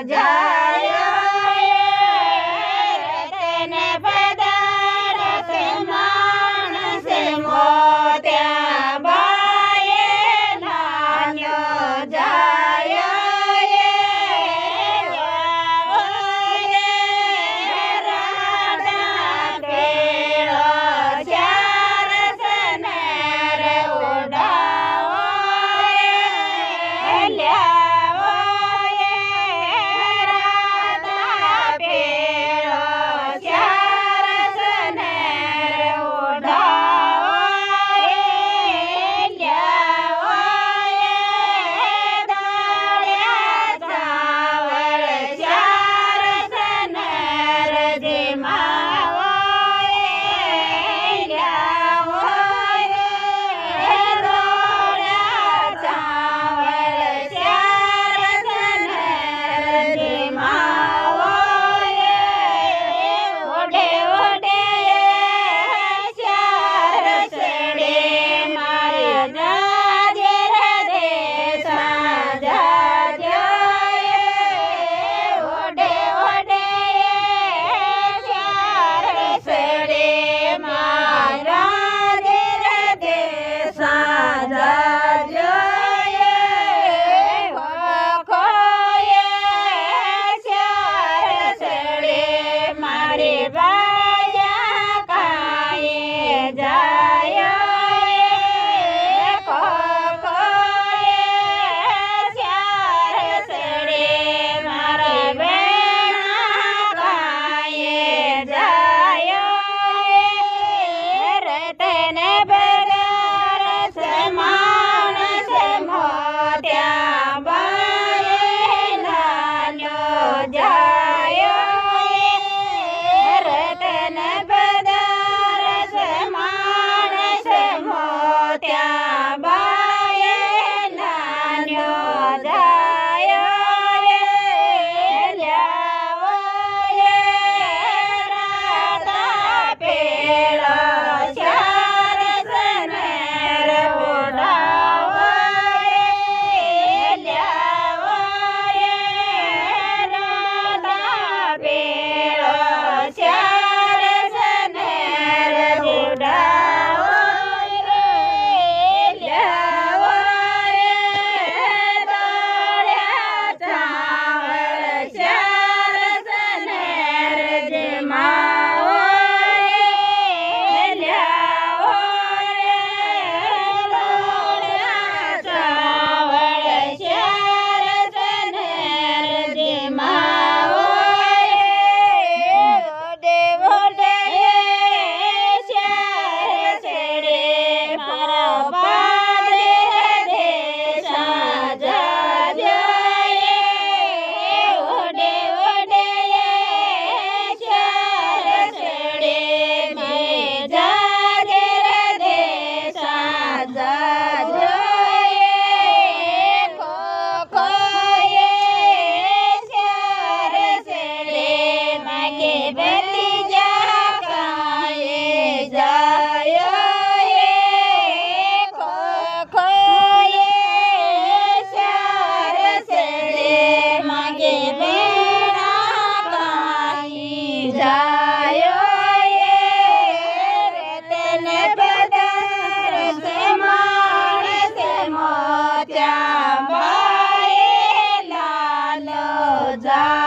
जायो रतन पदार्थ मानस मोत्या बाये नान्यो जायो राधा केळो चार सनेर उडावो ल्यावो राधा केळो चार सनेर उडावो ल्यावो दाळ्या चावळ चार सनेर जिमावो ल्यावो रोळ्या चावळ चार सनेर जिमावो ओढे ओढे चार सडे मारे जाजे रे साजा ओढे ओढे चार सडे मारा रे साजा चार सडे मारे बाजा काये जायो चार सडे मारे बेणा काये जायो रतन पदार्थ मानस मोत्या बाये नान्यो जायो रतन पदार्थ मानस मोत्या बाये नान्यो जायो ल्यावो राधा पेळो चार सनेर उडावो ल्यावो राधा पेळो चार सनेर उडावो ल्यावो दाळ्या चावळ चार सनेर जिमावो ल्यावो रोळ्या चावळ चार सनेर जिमावो ओढे ओढे चार सडे मारा पादे देशा जाजो ओढे ओढे चार सडे मे जाजे देशा जाजो चार सडे मागे भतीजा काये जायो चार सडे मागे बेणा काये जायो रतन पदार्थ मानस मोत्या बाये लालो जा